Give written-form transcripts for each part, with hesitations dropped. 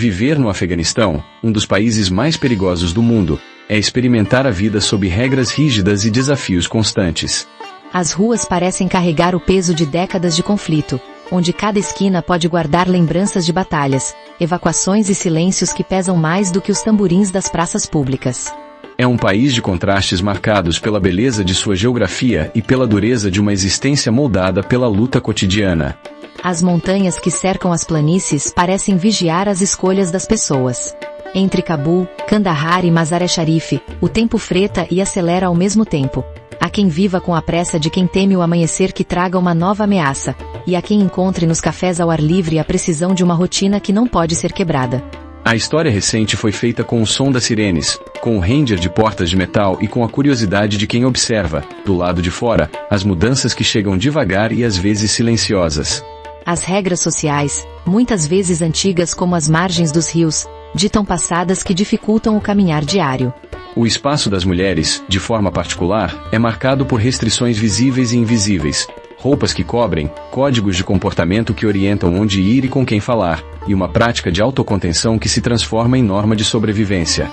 Viver no Afeganistão, um dos países mais perigosos do mundo, é experimentar a vida sob regras rígidas e desafios constantes. As ruas parecem carregar o peso de décadas de conflito, onde cada esquina pode guardar lembranças de batalhas, evacuações e silêncios que pesam mais do que os tamborins das praças públicas. É um país de contrastes marcados pela beleza de sua geografia e pela dureza de uma existência moldada pela luta cotidiana. As montanhas que cercam as planícies parecem vigiar as escolhas das pessoas. Entre Cabul, Kandahar e Mazar-e-Sharif, o tempo freta e acelera ao mesmo tempo. Há quem viva com a pressa de quem teme o amanhecer que traga uma nova ameaça, e há quem encontre nos cafés ao ar livre a precisão de uma rotina que não pode ser quebrada. A história recente foi feita com o som das sirenes, com o ranger de portas de metal e com a curiosidade de quem observa, do lado de fora, as mudanças que chegam devagar e às vezes silenciosas. As regras sociais, muitas vezes antigas como as margens dos rios, ditam passadas que dificultam o caminhar diário. O espaço das mulheres, de forma particular, é marcado por restrições visíveis e invisíveis, roupas que cobrem, códigos de comportamento que orientam onde ir e com quem falar, e uma prática de autocontenção que se transforma em norma de sobrevivência.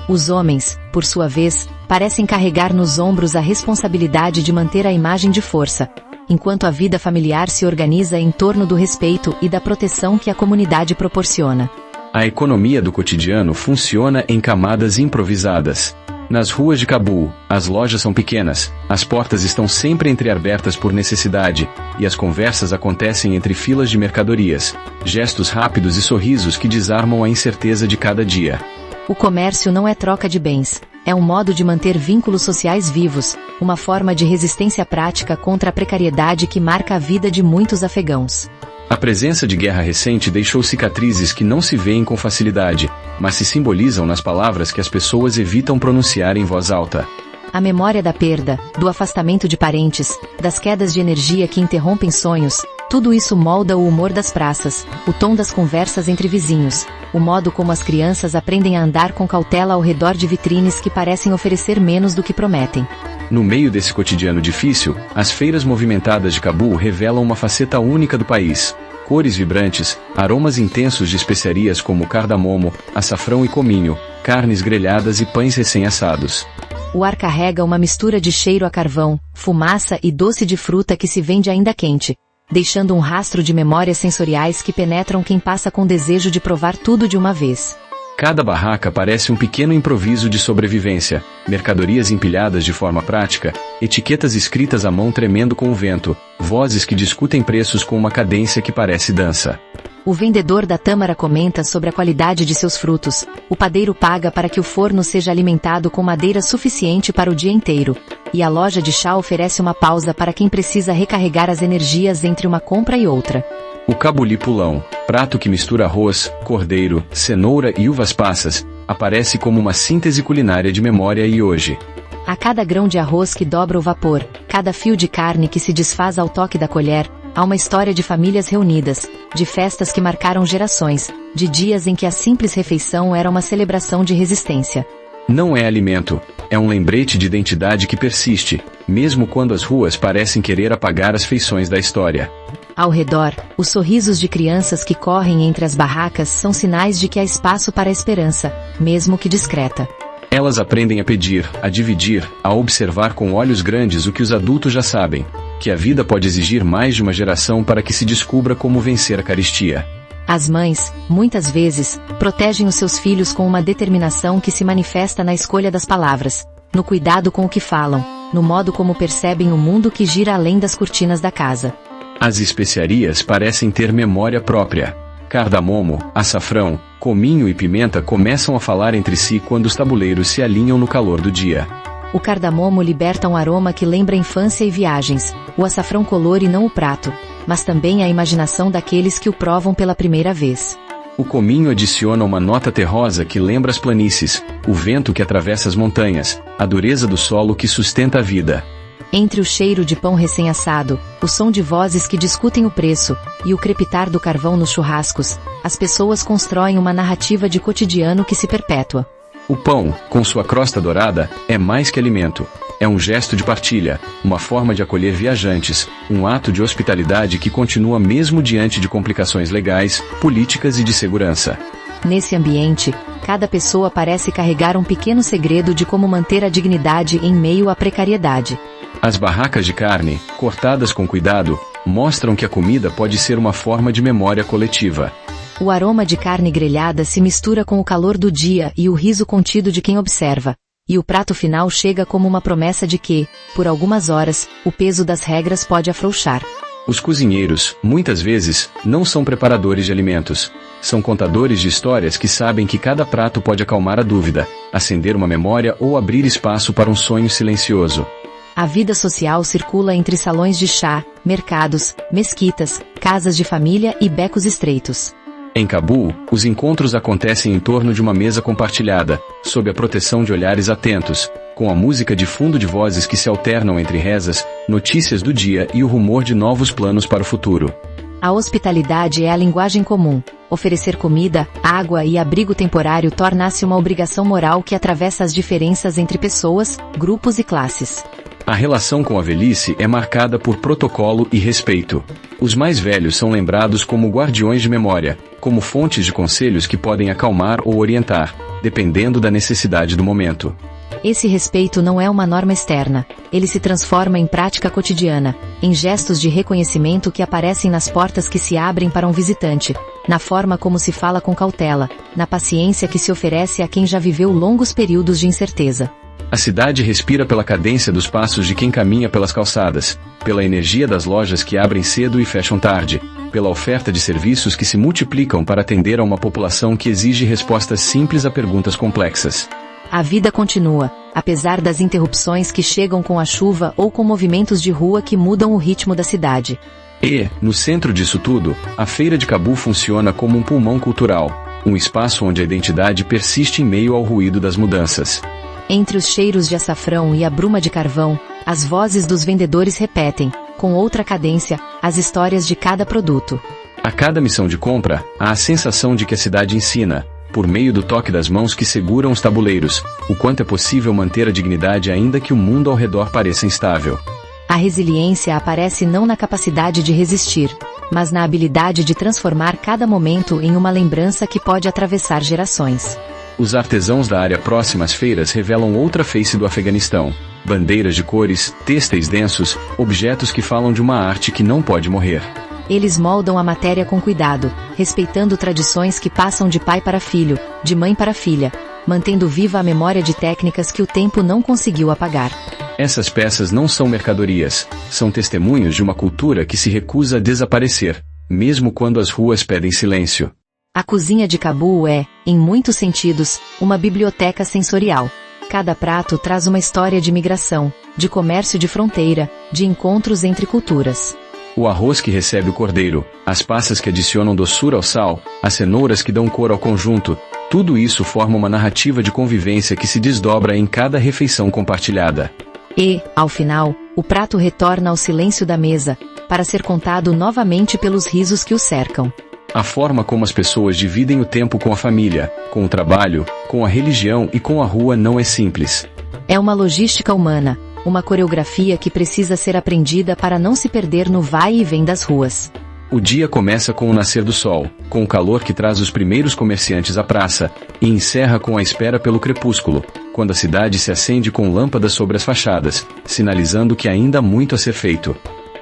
Os homens, por sua vez, parecem carregar nos ombros a responsabilidade de manter a imagem de força, enquanto a vida familiar se organiza em torno do respeito e da proteção que a comunidade proporciona. A economia do cotidiano funciona em camadas improvisadas. Nas ruas de Cabul, as lojas são pequenas, as portas estão sempre entreabertas por necessidade, e as conversas acontecem entre filas de mercadorias, gestos rápidos e sorrisos que desarmam a incerteza de cada dia. O comércio não é troca de bens, é um modo de manter vínculos sociais vivos, uma forma de resistência prática contra a precariedade que marca a vida de muitos afegãos. A presença de guerra recente deixou cicatrizes que não se veem com facilidade, mas se simbolizam nas palavras que as pessoas evitam pronunciar em voz alta. A memória da perda, do afastamento de parentes, das quedas de energia que interrompem sonhos, tudo isso molda o humor das praças, o tom das conversas entre vizinhos, o modo como as crianças aprendem a andar com cautela ao redor de vitrines que parecem oferecer menos do que prometem. No meio desse cotidiano difícil, as feiras movimentadas de Cabul revelam uma faceta única do país. Cores vibrantes, aromas intensos de especiarias como cardamomo, açafrão e cominho, carnes grelhadas e pães recém-assados. O ar carrega uma mistura de cheiro a carvão, fumaça e doce de fruta que se vende ainda quente, deixando um rastro de memórias sensoriais que penetram quem passa com desejo de provar tudo de uma vez. Cada barraca parece um pequeno improviso de sobrevivência, mercadorias empilhadas de forma prática, etiquetas escritas à mão tremendo com o vento, vozes que discutem preços com uma cadência que parece dança. O vendedor da tâmara comenta sobre a qualidade de seus frutos, o padeiro paga para que o forno seja alimentado com madeira suficiente para o dia inteiro, e a loja de chá oferece uma pausa para quem precisa recarregar as energias entre uma compra e outra. O cabuli pulão, prato que mistura arroz, cordeiro, cenoura e uvas passas, aparece como uma síntese culinária de memória e hoje. A cada grão de arroz que dobra o vapor, cada fio de carne que se desfaz ao toque da colher, há uma história de famílias reunidas, de festas que marcaram gerações, de dias em que a simples refeição era uma celebração de resistência. Não é alimento, é um lembrete de identidade que persiste, mesmo quando as ruas parecem querer apagar as feições da história. Ao redor, os sorrisos de crianças que correm entre as barracas são sinais de que há espaço para a esperança, mesmo que discreta. Elas aprendem a pedir, a dividir, a observar com olhos grandes o que os adultos já sabem, que a vida pode exigir mais de uma geração para que se descubra como vencer a carestia. As mães, muitas vezes, protegem os seus filhos com uma determinação que se manifesta na escolha das palavras, no cuidado com o que falam, no modo como percebem o mundo que gira além das cortinas da casa. As especiarias parecem ter memória própria. Cardamomo, açafrão, cominho e pimenta começam a falar entre si quando os tabuleiros se alinham no calor do dia. O cardamomo liberta um aroma que lembra a infância e viagens, o açafrão colore não o prato, mas também a imaginação daqueles que o provam pela primeira vez. O cominho adiciona uma nota terrosa que lembra as planícies, o vento que atravessa as montanhas, a dureza do solo que sustenta a vida. Entre o cheiro de pão recém-assado, o som de vozes que discutem o preço, e o crepitar do carvão nos churrascos, as pessoas constroem uma narrativa de cotidiano que se perpetua. O pão, com sua crosta dourada, é mais que alimento. É um gesto de partilha, uma forma de acolher viajantes, um ato de hospitalidade que continua mesmo diante de complicações legais, políticas e de segurança. Nesse ambiente, cada pessoa parece carregar um pequeno segredo de como manter a dignidade em meio à precariedade. As barracas de carne, cortadas com cuidado, mostram que a comida pode ser uma forma de memória coletiva. O aroma de carne grelhada se mistura com o calor do dia e o riso contido de quem observa. E o prato final chega como uma promessa de que, por algumas horas, o peso das regras pode afrouxar. Os cozinheiros, muitas vezes, não são preparadores de alimentos. São contadores de histórias que sabem que cada prato pode acalmar a dúvida, acender uma memória ou abrir espaço para um sonho silencioso. A vida social circula entre salões de chá, mercados, mesquitas, casas de família e becos estreitos. Em Cabul, os encontros acontecem em torno de uma mesa compartilhada, sob a proteção de olhares atentos, com a música de fundo de vozes que se alternam entre rezas, notícias do dia e o rumor de novos planos para o futuro. A hospitalidade é a linguagem comum. Oferecer comida, água e abrigo temporário torna-se uma obrigação moral que atravessa as diferenças entre pessoas, grupos e classes. A relação com a velhice é marcada por protocolo e respeito. Os mais velhos são lembrados como guardiões de memória, como fontes de conselhos que podem acalmar ou orientar, dependendo da necessidade do momento. Esse respeito não é uma norma externa, ele se transforma em prática cotidiana, em gestos de reconhecimento que aparecem nas portas que se abrem para um visitante, na forma como se fala com cautela, na paciência que se oferece a quem já viveu longos períodos de incerteza. A cidade respira pela cadência dos passos de quem caminha pelas calçadas, pela energia das lojas que abrem cedo e fecham tarde, pela oferta de serviços que se multiplicam para atender a uma população que exige respostas simples a perguntas complexas. A vida continua, apesar das interrupções que chegam com a chuva ou com movimentos de rua que mudam o ritmo da cidade. E, no centro disso tudo, a Feira de Cabul funciona como um pulmão cultural, um espaço onde a identidade persiste em meio ao ruído das mudanças. Entre os cheiros de açafrão e a bruma de carvão, as vozes dos vendedores repetem, com outra cadência, as histórias de cada produto. A cada missão de compra, há a sensação de que a cidade ensina, por meio do toque das mãos que seguram os tabuleiros, o quanto é possível manter a dignidade ainda que o mundo ao redor pareça instável. A resiliência aparece não na capacidade de resistir, mas na habilidade de transformar cada momento em uma lembrança que pode atravessar gerações. Os artesãos da área próxima às feiras revelam outra face do Afeganistão. Bandeiras de cores, têxteis densos, objetos que falam de uma arte que não pode morrer. Eles moldam a matéria com cuidado, respeitando tradições que passam de pai para filho, de mãe para filha, mantendo viva a memória de técnicas que o tempo não conseguiu apagar. Essas peças não são mercadorias, são testemunhos de uma cultura que se recusa a desaparecer, mesmo quando as ruas pedem silêncio. A cozinha de Cabul é, em muitos sentidos, uma biblioteca sensorial. Cada prato traz uma história de migração, de comércio de fronteira, de encontros entre culturas. O arroz que recebe o cordeiro, as passas que adicionam doçura ao sal, as cenouras que dão cor ao conjunto, tudo isso forma uma narrativa de convivência que se desdobra em cada refeição compartilhada. E, ao final, o prato retorna ao silêncio da mesa, para ser contado novamente pelos risos que o cercam. A forma como as pessoas dividem o tempo com a família, com o trabalho, com a religião e com a rua não é simples. É uma logística humana, uma coreografia que precisa ser aprendida para não se perder no vai e vem das ruas. O dia começa com o nascer do sol, com o calor que traz os primeiros comerciantes à praça, e encerra com a espera pelo crepúsculo, quando a cidade se acende com lâmpadas sobre as fachadas, sinalizando que ainda há muito a ser feito.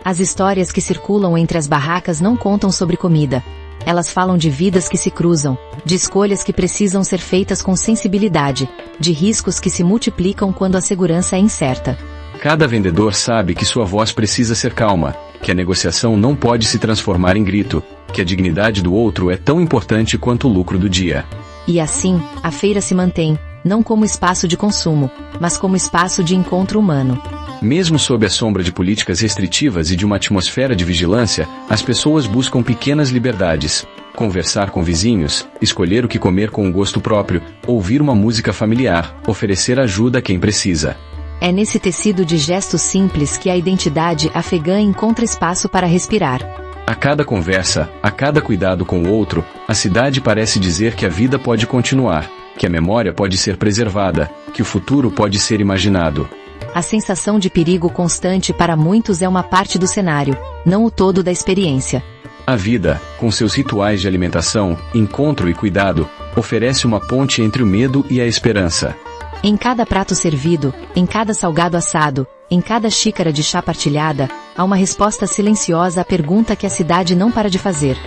As histórias que circulam entre as barracas não contam sobre comida. Elas falam de vidas que se cruzam, de escolhas que precisam ser feitas com sensibilidade, de riscos que se multiplicam quando a segurança é incerta. Cada vendedor sabe que sua voz precisa ser calma, que a negociação não pode se transformar em grito, que a dignidade do outro é tão importante quanto o lucro do dia. E assim, a feira se mantém, não como espaço de consumo, mas como espaço de encontro humano. Mesmo sob a sombra de políticas restritivas e de uma atmosfera de vigilância, as pessoas buscam pequenas liberdades. Conversar com vizinhos, escolher o que comer com um gosto próprio, ouvir uma música familiar, oferecer ajuda a quem precisa. É nesse tecido de gestos simples que a identidade afegã encontra espaço para respirar. A cada conversa, a cada cuidado com o outro, a cidade parece dizer que a vida pode continuar, que a memória pode ser preservada, que o futuro pode ser imaginado. A sensação de perigo constante para muitos é uma parte do cenário, não o todo da experiência. A vida, com seus rituais de alimentação, encontro e cuidado, oferece uma ponte entre o medo e a esperança. Em cada prato servido, em cada salgado assado, em cada xícara de chá partilhada, há uma resposta silenciosa à pergunta que a cidade não para de fazer: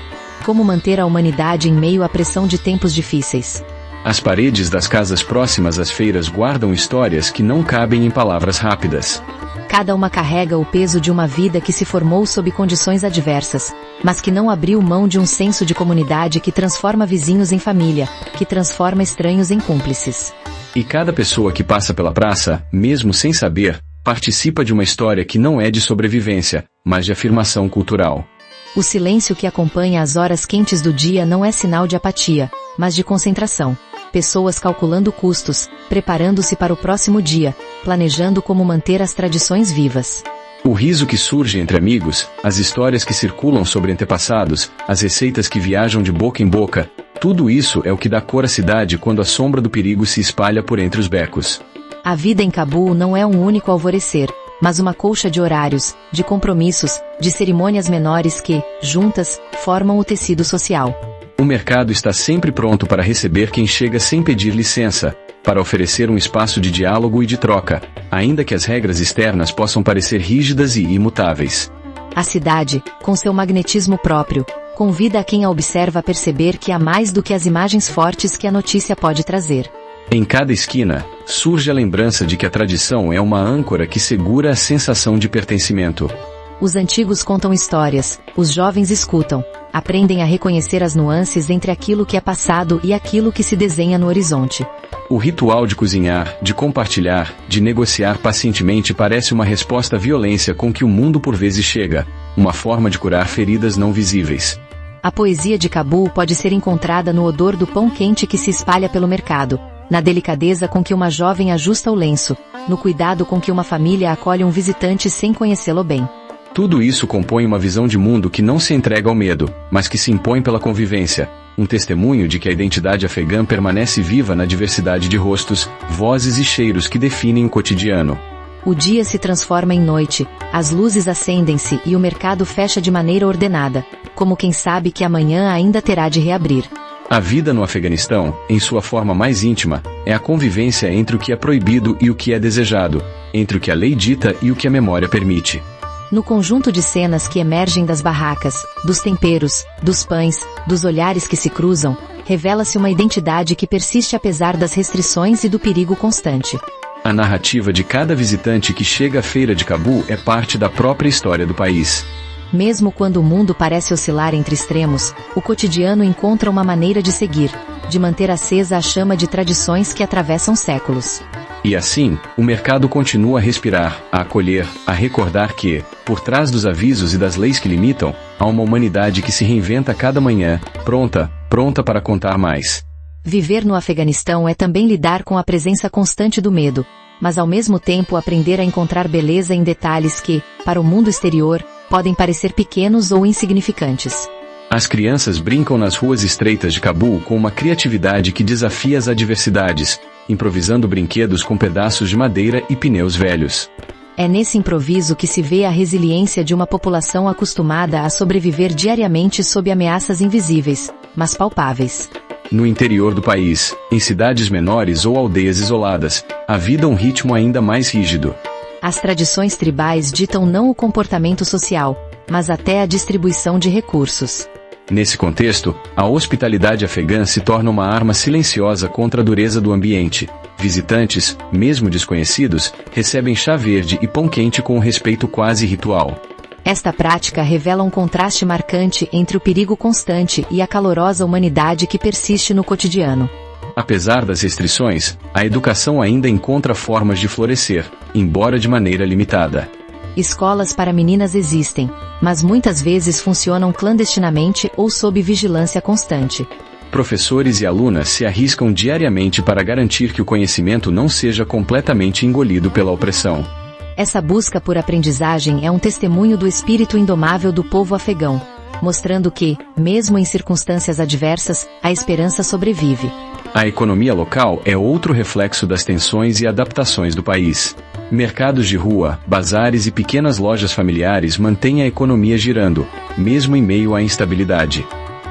como manter a humanidade em meio à pressão de tempos difíceis? As paredes das casas próximas às feiras guardam histórias que não cabem em palavras rápidas. Cada uma carrega o peso de uma vida que se formou sob condições adversas, mas que não abriu mão de um senso de comunidade que transforma vizinhos em família, que transforma estranhos em cúmplices. E cada pessoa que passa pela praça, mesmo sem saber, participa de uma história que não é de sobrevivência, mas de afirmação cultural. O silêncio que acompanha as horas quentes do dia não é sinal de apatia, mas de concentração. Pessoas calculando custos, preparando-se para o próximo dia, planejando como manter as tradições vivas. O riso que surge entre amigos, as histórias que circulam sobre antepassados, as receitas que viajam de boca em boca, tudo isso é o que dá cor à cidade quando a sombra do perigo se espalha por entre os becos. A vida em Cabul não é um único alvorecer, mas uma colcha de horários, de compromissos, de cerimônias menores que, juntas, formam o tecido social. O mercado está sempre pronto para receber quem chega sem pedir licença, para oferecer um espaço de diálogo e de troca, ainda que as regras externas possam parecer rígidas e imutáveis. A cidade, com seu magnetismo próprio, convida a quem a observa a perceber que há mais do que as imagens fortes que a notícia pode trazer. Em cada esquina, surge a lembrança de que a tradição é uma âncora que segura a sensação de pertencimento. Os antigos contam histórias, os jovens escutam, aprendem a reconhecer as nuances entre aquilo que é passado e aquilo que se desenha no horizonte. O ritual de cozinhar, de compartilhar, de negociar pacientemente parece uma resposta à violência com que o mundo por vezes chega, uma forma de curar feridas não visíveis. A poesia de Cabul pode ser encontrada no odor do pão quente que se espalha pelo mercado, na delicadeza com que uma jovem ajusta o lenço, no cuidado com que uma família acolhe um visitante sem conhecê-lo bem. Tudo isso compõe uma visão de mundo que não se entrega ao medo, mas que se impõe pela convivência, um testemunho de que a identidade afegã permanece viva na diversidade de rostos, vozes e cheiros que definem o cotidiano. O dia se transforma em noite, as luzes acendem-se e o mercado fecha de maneira ordenada, como quem sabe que amanhã ainda terá de reabrir. A vida no Afeganistão, em sua forma mais íntima, é a convivência entre o que é proibido e o que é desejado, entre o que a lei dita e o que a memória permite. No conjunto de cenas que emergem das barracas, dos temperos, dos pães, dos olhares que se cruzam, revela-se uma identidade que persiste apesar das restrições e do perigo constante. A narrativa de cada visitante que chega à feira de Cabul é parte da própria história do país. Mesmo quando o mundo parece oscilar entre extremos, o cotidiano encontra uma maneira de seguir, de manter acesa a chama de tradições que atravessam séculos. E assim, o mercado continua a respirar, a acolher, a recordar que, por trás dos avisos e das leis que limitam, há uma humanidade que se reinventa a cada manhã, pronta para contar mais. Viver no Afeganistão é também lidar com a presença constante do medo, mas ao mesmo tempo aprender a encontrar beleza em detalhes que, para o mundo exterior, podem parecer pequenos ou insignificantes. As crianças brincam nas ruas estreitas de Cabul com uma criatividade que desafia as adversidades, improvisando brinquedos com pedaços de madeira e pneus velhos. É nesse improviso que se vê a resiliência de uma população acostumada a sobreviver diariamente sob ameaças invisíveis, mas palpáveis. No interior do país, em cidades menores ou aldeias isoladas, a vida é um ritmo ainda mais rígido. As tradições tribais ditam não o comportamento social, mas até a distribuição de recursos. Nesse contexto, a hospitalidade afegã se torna uma arma silenciosa contra a dureza do ambiente. Visitantes, mesmo desconhecidos, recebem chá verde e pão quente com um respeito quase ritual. Esta prática revela um contraste marcante entre o perigo constante e a calorosa humanidade que persiste no cotidiano. Apesar das restrições, a educação ainda encontra formas de florescer, embora de maneira limitada. Escolas para meninas existem, mas muitas vezes funcionam clandestinamente ou sob vigilância constante. Professores e alunas se arriscam diariamente para garantir que o conhecimento não seja completamente engolido pela opressão. Essa busca por aprendizagem é um testemunho do espírito indomável do povo afegão, mostrando que, mesmo em circunstâncias adversas, a esperança sobrevive. A economia local é outro reflexo das tensões e adaptações do país. Mercados de rua, bazares e pequenas lojas familiares mantêm a economia girando, mesmo em meio à instabilidade.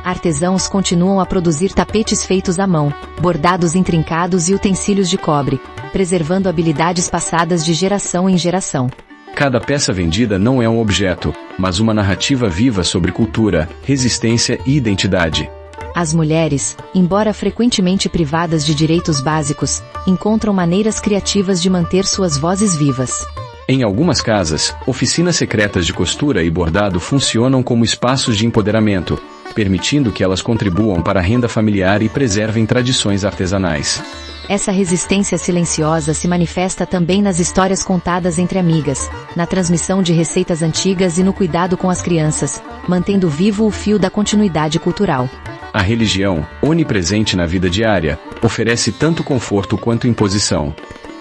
Artesãos continuam a produzir tapetes feitos à mão, bordados intrincados e utensílios de cobre, preservando habilidades passadas de geração em geração. Cada peça vendida não é um objeto, mas uma narrativa viva sobre cultura, resistência e identidade. As mulheres, embora frequentemente privadas de direitos básicos, encontram maneiras criativas de manter suas vozes vivas. Em algumas casas, oficinas secretas de costura e bordado funcionam como espaços de empoderamento, permitindo que elas contribuam para a renda familiar e preservem tradições artesanais. Essa resistência silenciosa se manifesta também nas histórias contadas entre amigas, na transmissão de receitas antigas e no cuidado com as crianças, mantendo vivo o fio da continuidade cultural. A religião, onipresente na vida diária, oferece tanto conforto quanto imposição.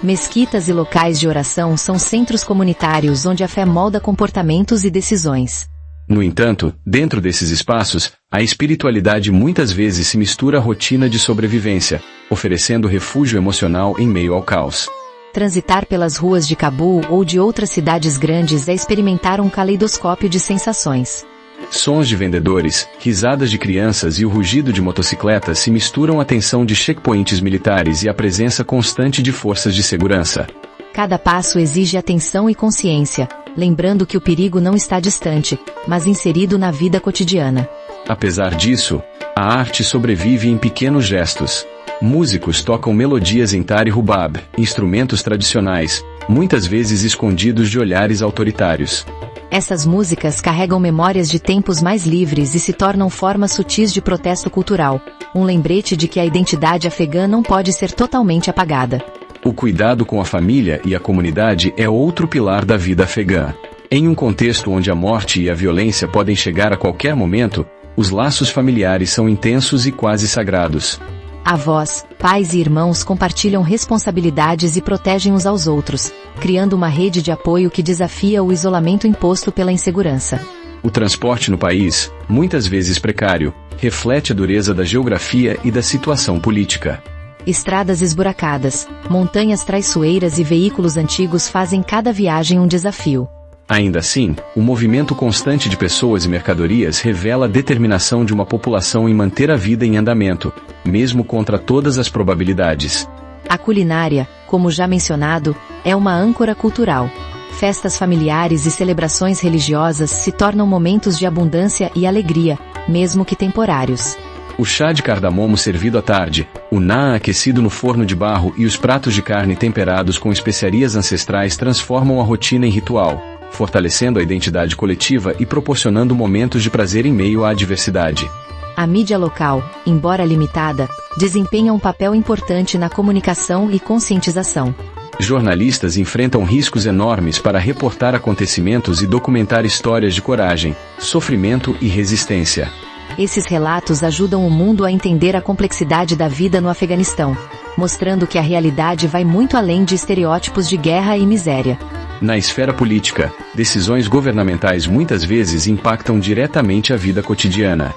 Mesquitas e locais de oração são centros comunitários onde a fé molda comportamentos e decisões. No entanto, dentro desses espaços, a espiritualidade muitas vezes se mistura à rotina de sobrevivência, oferecendo refúgio emocional em meio ao caos. Transitar pelas ruas de Cabul ou de outras cidades grandes é experimentar um caleidoscópio de sensações. Sons de vendedores, risadas de crianças e o rugido de motocicletas se misturam à tensão de checkpoints militares e à presença constante de forças de segurança. Cada passo exige atenção e consciência, lembrando que o perigo não está distante, mas inserido na vida cotidiana. Apesar disso, a arte sobrevive em pequenos gestos. Músicos tocam melodias em tari rubab, instrumentos tradicionais, muitas vezes escondidos de olhares autoritários. Essas músicas carregam memórias de tempos mais livres e se tornam formas sutis de protesto cultural, um lembrete de que a identidade afegã não pode ser totalmente apagada. O cuidado com a família e a comunidade é outro pilar da vida afegã. Em um contexto onde a morte e a violência podem chegar a qualquer momento, os laços familiares são intensos e quase sagrados. Avós, pais e irmãos compartilham responsabilidades e protegem uns aos outros, criando uma rede de apoio que desafia o isolamento imposto pela insegurança. O transporte no país, muitas vezes precário, reflete a dureza da geografia e da situação política. Estradas esburacadas, montanhas traiçoeiras e veículos antigos fazem cada viagem um desafio. Ainda assim, o movimento constante de pessoas e mercadorias revela a determinação de uma população em manter a vida em andamento, mesmo contra todas as probabilidades. A culinária, como já mencionado, é uma âncora cultural. Festas familiares e celebrações religiosas se tornam momentos de abundância e alegria, mesmo que temporários. O chá de cardamomo servido à tarde, o naan aquecido no forno de barro e os pratos de carne temperados com especiarias ancestrais transformam a rotina em ritual, fortalecendo a identidade coletiva e proporcionando momentos de prazer em meio à adversidade. A mídia local, embora limitada, desempenha um papel importante na comunicação e conscientização. Jornalistas enfrentam riscos enormes para reportar acontecimentos e documentar histórias de coragem, sofrimento e resistência. Esses relatos ajudam o mundo a entender a complexidade da vida no Afeganistão, mostrando que a realidade vai muito além de estereótipos de guerra e miséria. Na esfera política, decisões governamentais muitas vezes impactam diretamente a vida cotidiana.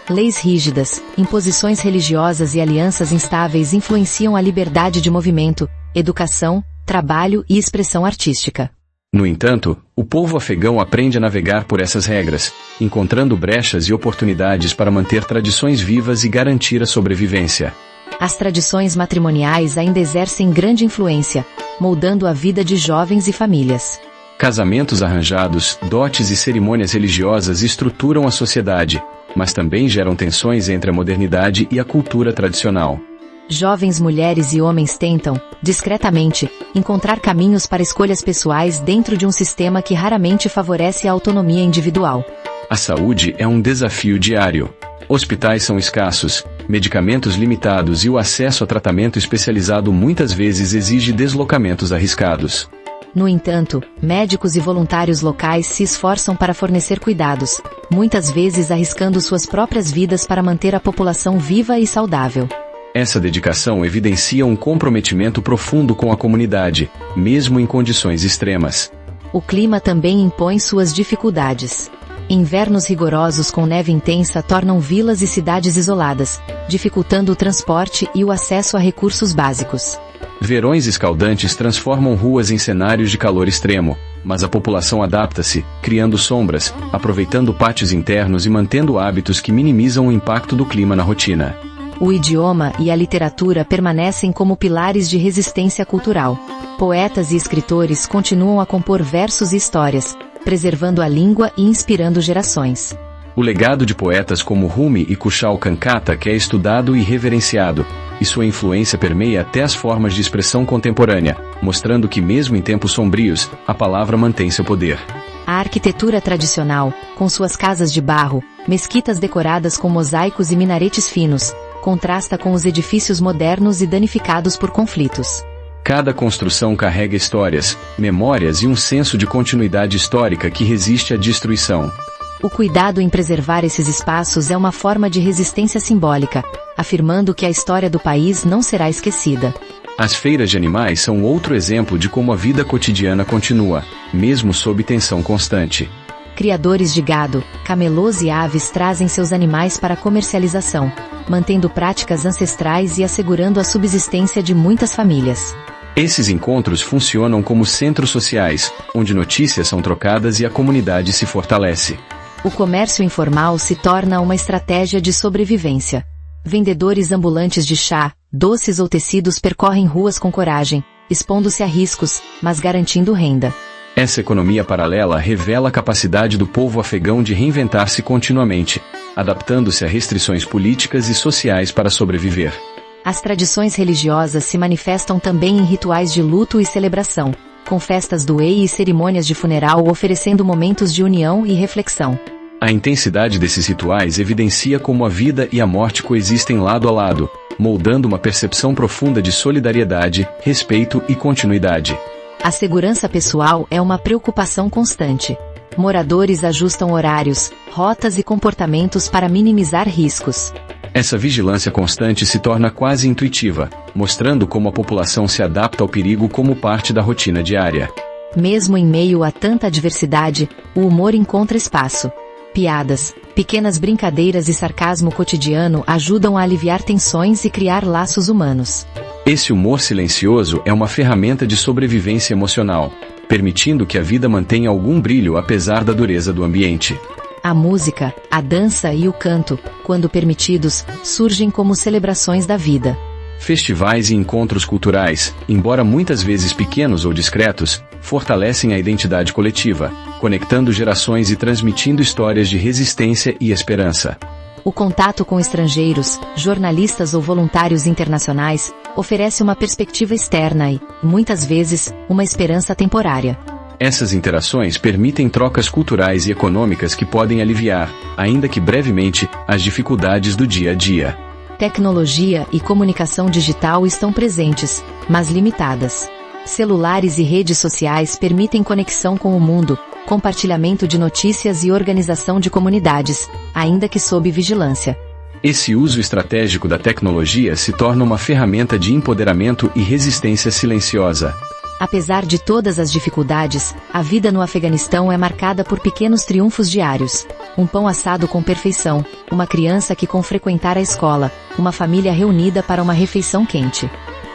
Leis rígidas, imposições religiosas e alianças instáveis influenciam a liberdade de movimento, educação, trabalho e expressão artística. No entanto, o povo afegão aprende a navegar por essas regras, encontrando brechas e oportunidades para manter tradições vivas e garantir a sobrevivência. As tradições matrimoniais ainda exercem grande influência, moldando a vida de jovens e famílias. Casamentos arranjados, dotes e cerimônias religiosas estruturam a sociedade, mas também geram tensões entre a modernidade e a cultura tradicional. Jovens mulheres e homens tentam, discretamente, encontrar caminhos para escolhas pessoais dentro de um sistema que raramente favorece a autonomia individual. A saúde é um desafio diário. Hospitais são escassos, medicamentos limitados e o acesso a tratamento especializado muitas vezes exige deslocamentos arriscados. No entanto, médicos e voluntários locais se esforçam para fornecer cuidados, muitas vezes arriscando suas próprias vidas para manter a população viva e saudável. Essa dedicação evidencia um comprometimento profundo com a comunidade, mesmo em condições extremas. O clima também impõe suas dificuldades. Invernos rigorosos com neve intensa tornam vilas e cidades isoladas, dificultando o transporte e o acesso a recursos básicos. Verões escaldantes transformam ruas em cenários de calor extremo, mas a população adapta-se, criando sombras, aproveitando pátios internos e mantendo hábitos que minimizam o impacto do clima na rotina. O idioma e a literatura permanecem como pilares de resistência cultural. Poetas e escritores continuam a compor versos e histórias, preservando a língua e inspirando gerações. O legado de poetas como Rumi e Kushal Kankata é estudado e reverenciado, e sua influência permeia até as formas de expressão contemporânea, mostrando que mesmo em tempos sombrios, a palavra mantém seu poder. A arquitetura tradicional, com suas casas de barro, mesquitas decoradas com mosaicos e minaretes finos, contrasta com os edifícios modernos e danificados por conflitos. Cada construção carrega histórias, memórias e um senso de continuidade histórica que resiste à destruição. O cuidado em preservar esses espaços é uma forma de resistência simbólica, afirmando que a história do país não será esquecida. As feiras de animais são outro exemplo de como a vida cotidiana continua, mesmo sob tensão constante. Criadores de gado, camelôs e aves trazem seus animais para comercialização, mantendo práticas ancestrais e assegurando a subsistência de muitas famílias. Esses encontros funcionam como centros sociais, onde notícias são trocadas e a comunidade se fortalece. O comércio informal se torna uma estratégia de sobrevivência. Vendedores ambulantes de chá, doces ou tecidos percorrem ruas com coragem, expondo-se a riscos, mas garantindo renda. Essa economia paralela revela a capacidade do povo afegão de reinventar-se continuamente, adaptando-se a restrições políticas e sociais para sobreviver. As tradições religiosas se manifestam também em rituais de luto e celebração, com festas do Ei e cerimônias de funeral oferecendo momentos de união e reflexão. A intensidade desses rituais evidencia como a vida e a morte coexistem lado a lado, moldando uma percepção profunda de solidariedade, respeito e continuidade. A segurança pessoal é uma preocupação constante. Moradores ajustam horários, rotas e comportamentos para minimizar riscos. Essa vigilância constante se torna quase intuitiva, mostrando como a população se adapta ao perigo como parte da rotina diária. Mesmo em meio a tanta adversidade, o humor encontra espaço. Piadas, pequenas brincadeiras e sarcasmo cotidiano ajudam a aliviar tensões e criar laços humanos. Esse humor silencioso é uma ferramenta de sobrevivência emocional, permitindo que a vida mantenha algum brilho apesar da dureza do ambiente. A música, a dança e o canto, quando permitidos, surgem como celebrações da vida. Festivais e encontros culturais, embora muitas vezes pequenos ou discretos, fortalecem a identidade coletiva, conectando gerações e transmitindo histórias de resistência e esperança. O contato com estrangeiros, jornalistas ou voluntários internacionais, oferece uma perspectiva externa e, muitas vezes, uma esperança temporária. Essas interações permitem trocas culturais e econômicas que podem aliviar, ainda que brevemente, as dificuldades do dia a dia. Tecnologia e comunicação digital estão presentes, mas limitadas. Celulares e redes sociais permitem conexão com o mundo, compartilhamento de notícias e organização de comunidades, ainda que sob vigilância. Esse uso estratégico da tecnologia se torna uma ferramenta de empoderamento e resistência silenciosa. Apesar de todas as dificuldades, a vida no Afeganistão é marcada por pequenos triunfos diários. Um pão assado com perfeição, uma criança que com frequentar a escola, uma família reunida para uma refeição quente.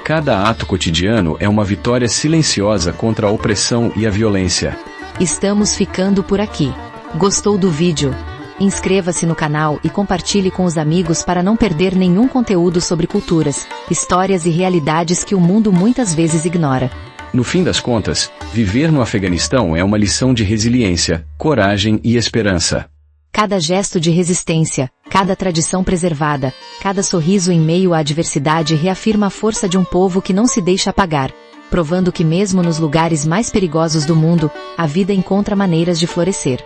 Cada ato cotidiano é uma vitória silenciosa contra a opressão e a violência. Estamos ficando por aqui. Gostou do vídeo? Inscreva-se no canal e compartilhe com os amigos para não perder nenhum conteúdo sobre culturas, histórias e realidades que o mundo muitas vezes ignora. No fim das contas, viver no Afeganistão é uma lição de resiliência, coragem e esperança. Cada gesto de resistência, cada tradição preservada, cada sorriso em meio à adversidade reafirma a força de um povo que não se deixa apagar, provando que mesmo nos lugares mais perigosos do mundo, a vida encontra maneiras de florescer.